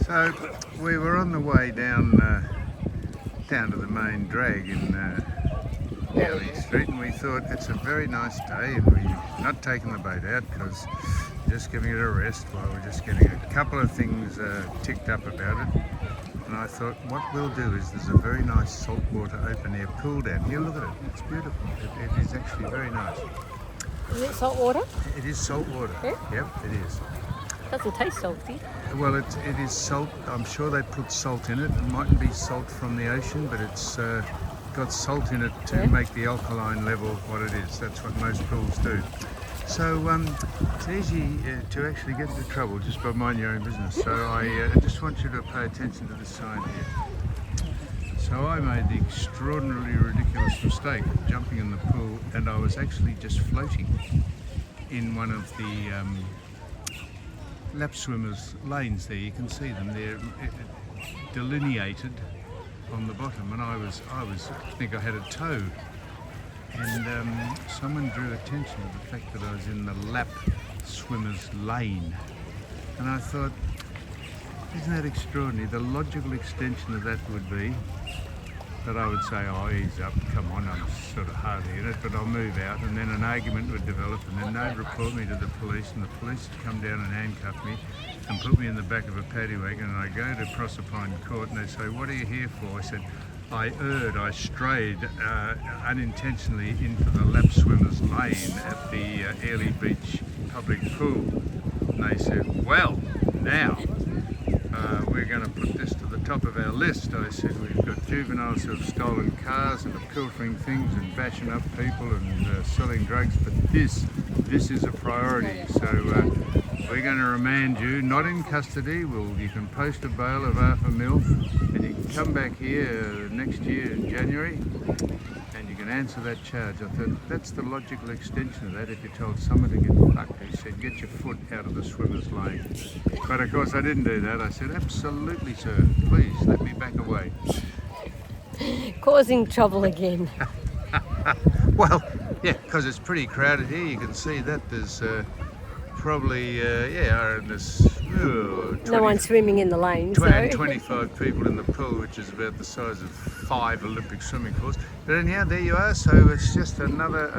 So we were on the way down to the main drag in Early Street, and we thought it's a very nice day, and we're not taking the boat out because we're just giving it a rest while we're just getting a couple of things ticked up about it. And I thought what we'll do is there's a very nice saltwater open air pool down here. Look at it, it's beautiful. It is actually very nice. Is it salt water? It is salt water. Yeah? Yep, it is. Doesn't taste salty. Well, it is salt. I'm sure they put salt in it. It mightn't be salt from the ocean, but it's got salt in it to make the alkaline level what it is. That's what most pools do. So it's easy to actually get into trouble just by minding your own business. So I just want you to pay attention to the sign here. So I made the extraordinarily ridiculous mistake of jumping in the pool, and I was actually just floating in one of the lap swimmers' lanes there. You can see them. They're delineated on the bottom, and I think I had a toe. And someone drew attention to the fact that I was in the lap swimmer's lane. And I thought, isn't that extraordinary? The logical extension of that would be that I would say, oh, ease up, come on, I'm sort of hardly in it, but I'll move out. And then an argument would develop, and then they'd report me to the police, and the police would come down and handcuff me and put me in the back of a paddy wagon, and I go to Proserpine Court, and they say, what are you here for? I said, I strayed unintentionally into the lap swimmer's lane at the Airlie Beach public pool. And they said, well, now we're going to put this to the top of our list. I said, we've got juveniles who have stolen cars and are pilfering things and bashing up people and selling drugs, but this is a priority. So we're going to remand you, not in custody. You can post a bail of $500,000 and you can come back here next year in January and you can answer that charge. I thought that's the logical extension of that. If you told someone to get fucked, he said, get your foot out of the swimmer's lane. But of course I didn't do that. I said, absolutely sir, please let me back away. Causing trouble again. Well, yeah, because it's pretty crowded here. You can see that there's probably, there's No one swimming in the lane, so 25 people in the pool, which is about the size of 5 Olympic swimming pools. But anyhow, there you are. So it's just another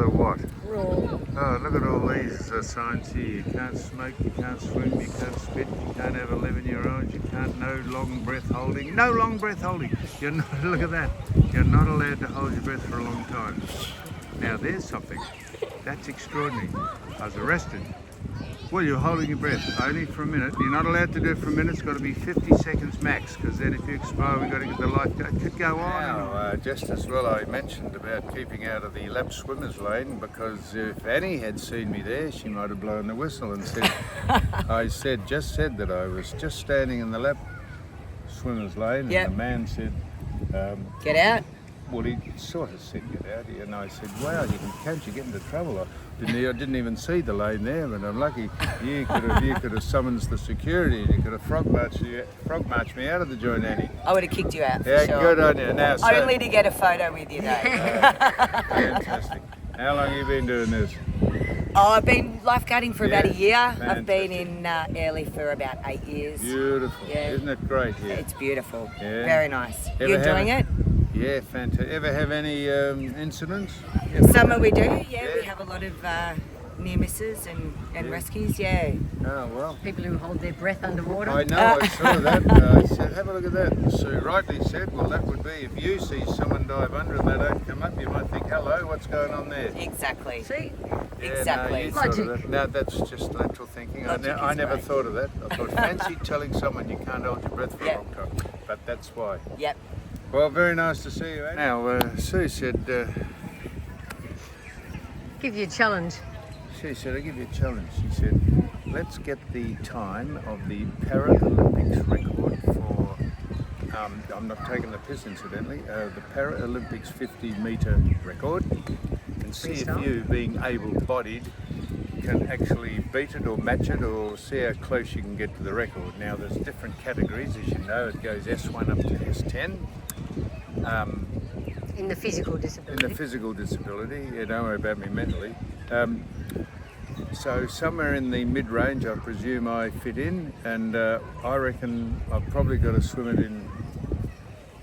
what? rule. Oh, look at all these signs here. You can't smoke, you can't swim, you can't spit, you can't have 11 year olds, you can't, no long breath holding. No long breath holding. You're not, look at that. You're not allowed to hold your breath for a long time. Now there's something. That's extraordinary. I was arrested. Well, you're holding your breath only for a minute. You're not allowed to do it for a minute. It's got to be 50 seconds max, because then if you expire, we've got to get the lifeguard. It could go on. Now, just as well I mentioned about keeping out of the lap swimmer's lane, because if Annie had seen me there, she might have blown the whistle and said, just said that I was just standing in the lap swimmer's lane, and the man said, get out. Well, he sort of said, get out here, and I said, wow, can't you get into trouble? I didn't even see the lane there, but I'm lucky. You could have summoned the security, and you could have frog marched me out of the joint, Annie. I would have kicked you out, for yeah, sure. Good on you. Now, Only to get a photo with you, though. Fantastic. How long have you been doing this? Oh, I've been lifeguarding for about a year. Fantastic. I've been in Airlie for about 8 years. Beautiful. Yeah. Isn't it great here? It's beautiful. Yeah. Very nice. You enjoying it? Yeah, fantastic. Ever have any incidents? Summer we do, we have a lot of near misses and rescues, Oh, well. People who hold their breath underwater. I know, I saw that. I said, have a look at that. Sue rightly said, well, that would be if you see someone dive under and they don't come up, you might think, hello, what's going on there? Exactly. See? Exactly. No, that's just lateral thinking. I never thought of that. I thought, fancy telling someone you can't hold your breath for a long time. But that's why. Yep. Well, very nice to see you, Annie. Now, Sue said... Give you a challenge. She said, I'll give you a challenge. She said, let's get the time of the Paralympics record for, I'm not taking the piss incidentally, the Paralympics 50 metre record, and see if you, being able-bodied, can actually beat it or match it, or see how close you can get to the record. Now, there's different categories, as you know. It goes S1 up to S10. In the physical disability. In the physical disability, don't worry about me mentally. So somewhere in the mid-range, I presume I fit in, and I reckon I've probably got to swim it in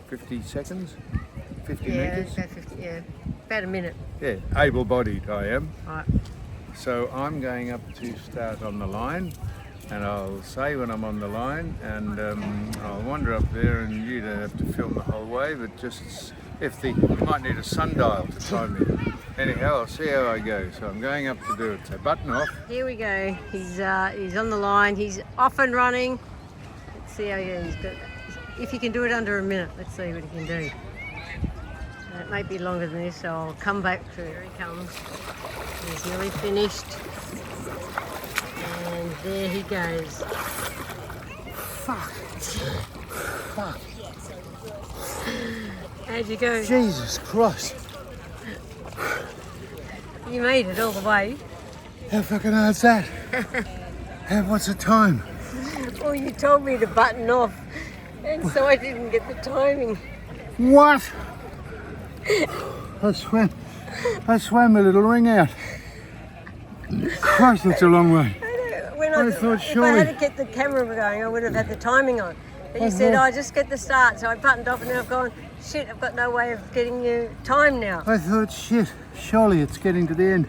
50 seconds, 50 metres. About 50, about a minute. Yeah, able-bodied I am. Right. So I'm going up to start on the line, and I'll say when I'm on the line, and I'll wander up there, and you don't have to film the whole way, but just you might need a sundial to time me. Anyhow, I'll see how I go. So I'm going up to do it. So button off. Here we go. He's on the line. He's off and running. Let's see how he goes. If he can do it under a minute, let's see what he can do. It might be longer than this, so I'll come back to it. Here he comes. He's nearly finished. And there he goes. Fuck. Fuck. How'd you go? Jesus Christ. You made it all the way. How fucking hard's that? What's the time? Well, you told me to button off, and so I didn't get the timing. What? I swam a little ring out. Christ, that's a long way. I thought if I surely. had to get the camera going, I would have had the timing on. But you said, "Oh, just get the start." So I buttoned off, and then I've gone, "Shit, I've got no way of getting you time now." I thought, shit, surely it's getting to the end.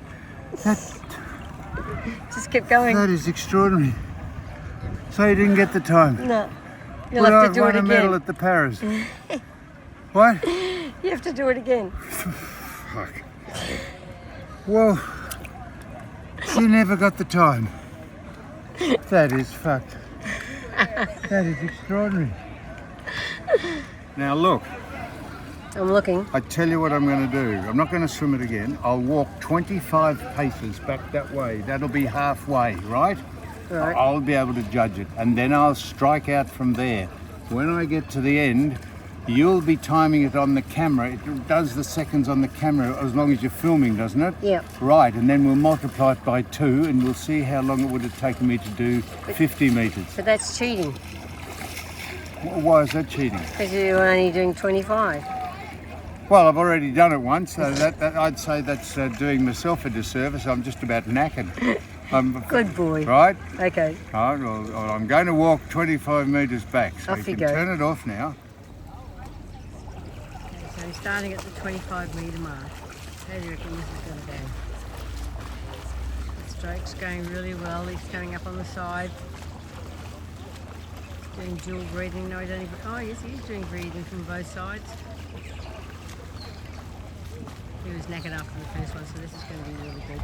Just keep going. That is extraordinary. So you didn't get the time? No, you'll Well, have to do I've it won a medal again. at the Paris. What? You have to do it again. Fuck. Well, you never got the time. That is fucked. That is extraordinary. Now look, I'm looking. I tell you what I'm going to do. I'm not going to swim it again. I'll walk 25 paces back that way. That'll be halfway, right? Right. I'll be able to judge it. And then I'll strike out from there. When I get to the end, you'll be timing it on the camera. It does the seconds on the camera as long as you're filming, doesn't it? Yeah. Right, and then we'll multiply it by 2 and we'll see how long it would have taken me to do 50 metres. But that's cheating, Why is that cheating? because you're only doing 25. Well, I've already done it once, so that I'd say that's doing myself a disservice. I'm just about knackered. Good boy. Right? Okay. All right, well, I'm going to walk 25 metres back, so Off you you can go. turn it off now. So I'm starting at the 25 metre mark. How do you reckon this is going to go? The stroke's going really well. He's coming up on the side. Doing dual breathing. No, he don't even. Oh, yes, he's doing breathing from both sides. He was knackered after the first one, so this is going to be really good.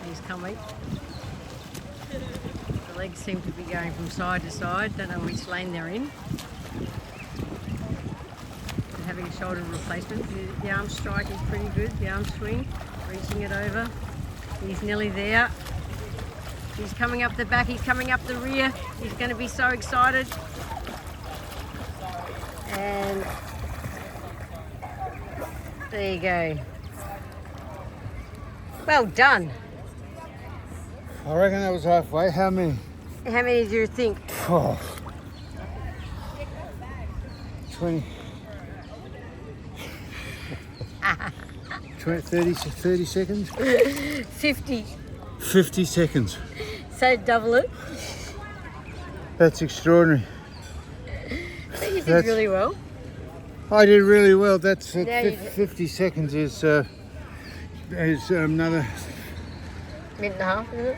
He's coming. The legs seem to be going from side to side. Don't know which lane they're in. They're having a shoulder replacement. The arm strike is pretty good. The arm swing, reaching it over. He's nearly there. He's coming up the back. He's coming up the rear. He's going to be so excited. And there you go. Well done. I reckon that was halfway. How many? How many do you think? Oh. 20. 30 seconds? 50. 50 seconds. So double it. That's extraordinary. So you did That's- really well. I did really well. That's Now you did. 50 seconds is another. Minute and a half, isn't it?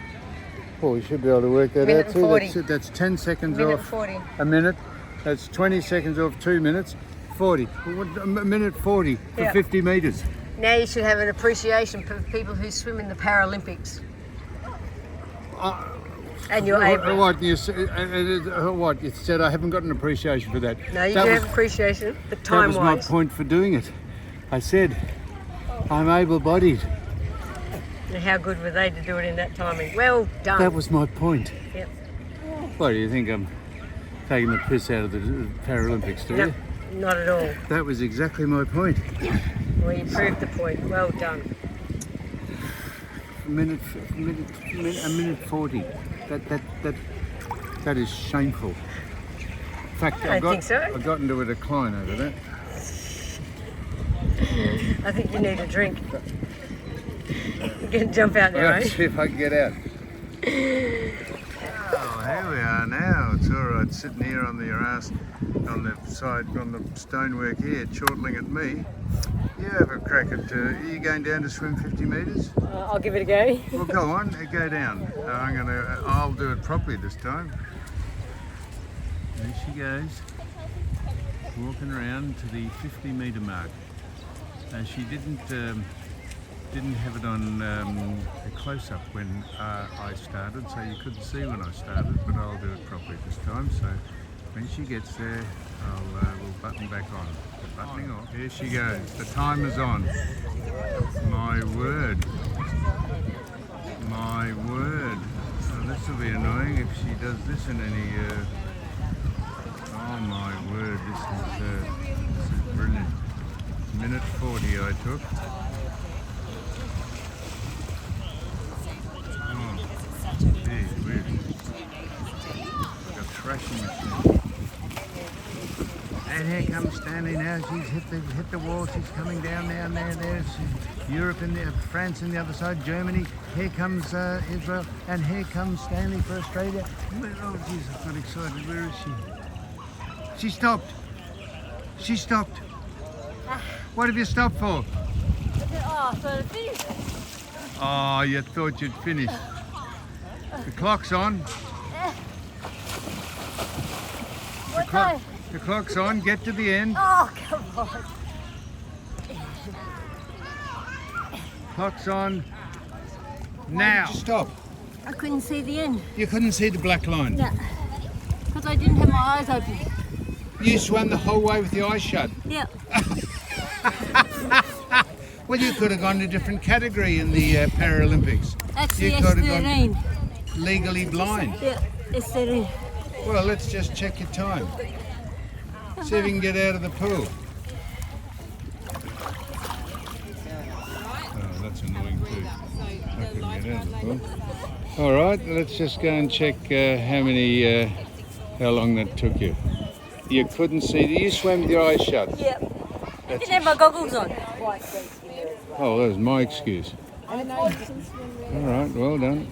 Well, we should be able to work that Minute out and too. 40. That's 10 seconds Minute off 40. a minute. That's 20 seconds off 2 minutes. 40. A minute 40 for Yeah. 50 metres. Now you should have an appreciation for people who swim in the Paralympics. And you're able. What you said? I haven't got an appreciation for that. No, you That do was- have appreciation, but That was my time-wise. point for doing it. I said, I'm able-bodied. And how good were they to do it in that timing? Well done. That was my point. Yep. What, do you think I'm taking the piss out of the Paralympics, do No, you? not at all. That was exactly my point. Well, you proved the point. Well done. A minute 40. That is shameful. In fact, I don't think so. I've got into a decline over that. I think you need a drink. You're going to jump out now, Let's eh? see if I can get out. Oh, here we are now. It's all right, sitting here on the arse, on the side, on the stonework here, chortling at me. You have a crack at, are you going down to swim 50 metres? I'll give it a go. Well, go on, go down. I'll do it properly this time. There she goes, walking around to the 50-metre mark. She didn't have it on a close-up when I started, so you couldn't see when I started, but I'll do it properly this time. So when she gets there, we'll button back on. The buttoning off. Here she goes. The timer's on. My word. My word. Oh, this will be annoying if she does this in any... oh my word, this is brilliant. Minute 40 I took. Oh, geez, weird. Like a thrashing machine. And here comes Stanley now. She's hit the wall. She's coming down now. There's Europe and France on the other side. Germany. Here comes Israel, and here comes Stanley for Australia. Oh, geez, I got excited. Where is she? She stopped. She stopped. What have you stopped for? Oh, so it's finished. Oh, you thought you'd finished. The clock's on. The clock's on. Get to the end. Oh, come on. Clock's on. Now. Stop. I couldn't see the end. You couldn't see the black line. No, because I didn't have my eyes open. You swam the whole way with your eyes shut. Yeah. Well, you could have gone to a different category in the Paralympics. That's You the could have S13. gone legally blind. Yeah, S13. Well, let's just check your time. See if you can get out of the pool. Oh, that's annoying too. I couldn't get out of the pool. All right, let's just go and check how long that took you. You couldn't see. You swam with your eyes shut. Yeah. I didn't have my goggles on. Oh, that was my excuse. All right, well done.